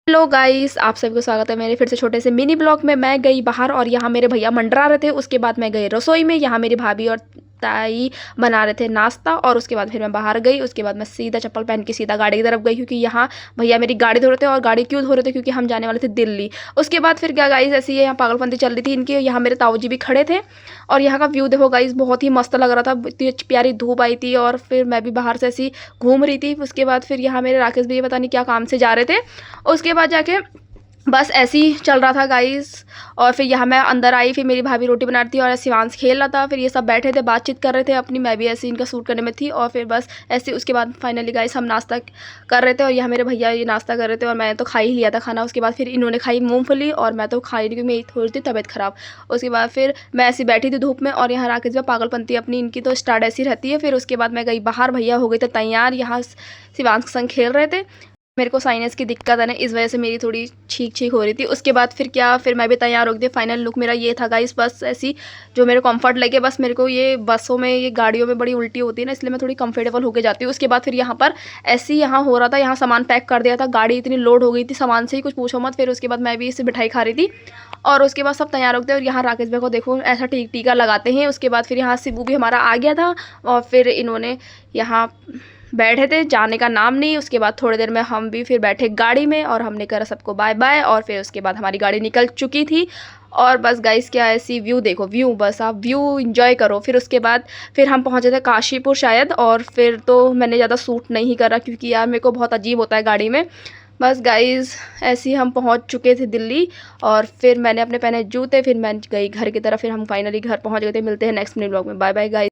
Hello guys, आप सभी को स्वागत है मेरे फिर से छोटे से मिनी ब्लॉग में। मैं गई बाहर और यहाँ मेरे भैया मंडरा रहे थे। उसके बाद मैं गई रसोई में, यहाँ मेरी भाभी और ताई बना रहे थे नाश्ता। और उसके बाद फिर मैं बाहर गई। उसके बाद मैं सीधा चप्पल पहन के सीधा गाड़ी की तरफ गई, क्योंकि यहाँ भैया मेरी गाड़ी धो रहे थे। और गाड़ी क्यों धो रहे थे? क्योंकि हम जाने वाले थे दिल्ली। उसके बाद फिर क्या गाइस, ऐसी यहाँ पागलपंती चल रही थी इनकी। यहाँ मेरे ताऊ जी भी खड़े थे और यहाँ का व्यू देखो गाइस, बहुत ही मस्त लग रहा था। इतनी प्यारी धूप आई थी और फिर मैं भी बाहर से ऐसी घूम रही थी। उसके बाद फिर यहाँ मेरे राकेश भैया पता नहीं क्या काम से जा रहे थे। उसके बाद जाके बस ऐसे ही चल रहा था गाइस। और फिर यहाँ मैं अंदर आई, फिर मेरी भाभी रोटी बना रही थी और शिवांश खेल रहा था। फिर ये सब बैठे थे, बातचीत कर रहे थे अपनी। मैं भी ऐसे इनका सूट करने में थी। और फिर बस ऐसे उसके बाद फाइनली गाइस हम नाश्ता कर रहे थे और यहाँ मेरे भैया ये नाश्ता कर रहे थे और मैंने तो खा ही लिया था खाना। उसके बाद फिर इन्होंने खाई मूँगफली और मैं तो खाई नहीं, क्योंकि मेरी थोड़ी सी तबीयत ख़राब। उसके बाद फिर मैं ऐसी बैठी थी धूप में और यहाँ राकेश में पागलपंती अपनी इनकी तो स्टार्ट ऐसी रहती है। फिर उसके बाद मैं गई बाहर, भैया हो गए थे तैयार, यहाँ शिवांश के संग खेल रहे थे। मेरे को साइनस की दिक्कत है ना, इस वजह से मेरी थोड़ी छींक छींक हो रही थी। उसके बाद फिर क्या, फिर मैं भी तैयार हो गई थी। फाइनल लुक मेरा ये था गाइस। बस ऐसी जो मेरे कंफर्ट लगे, बस मेरे को ये बसों में, ये गाड़ियों में बड़ी उल्टी होती है ना, इसलिए मैं थोड़ी कंफर्टेबल होकर जाती हूँ। उसके बाद फिर यहाँ पर ऐसे ही यहाँ हो रहा था, यहाँ सामान पैक कर दिया था। गाड़ी इतनी लोड हो गई थी सामान से ही कुछ पूछो मत। फिर उसके बाद मैं भी इससे मिठाई खा रही थी और उसके बाद सब तैयार हो गए। और यहाँ राकेश भाई को देखो ऐसा टीका लगाते हैं। उसके बाद फिर यहाँ शिबू भी हमारा आ गया था और फिर इन्होंने यहाँ बैठे थे, जाने का नाम नहीं। उसके बाद थोड़ी देर में हम भी फिर बैठे गाड़ी में और हमने करा सबको बाय बाय। और फिर उसके बाद हमारी गाड़ी निकल चुकी थी। और बस गाइस क्या ऐसी व्यू देखो, व्यू बस आप व्यू एंजॉय करो। फिर उसके बाद फिर हम पहुंचे थे काशीपुर शायद। और फिर तो मैंने ज़्यादा सूट नहीं करा, क्योंकि यार मेरे को बहुत अजीब होता है गाड़ी में। बस गाइस ऐसे ही हम पहुंच चुके थे दिल्ली। और फिर मैंने अपने पहने जूते, फिर मैं गई घर की तरफ। फिर हम फाइनली घर पहुंच गए थे। मिलते हैं नेक्स्ट मिनी ब्लॉग में। Bye bye guys.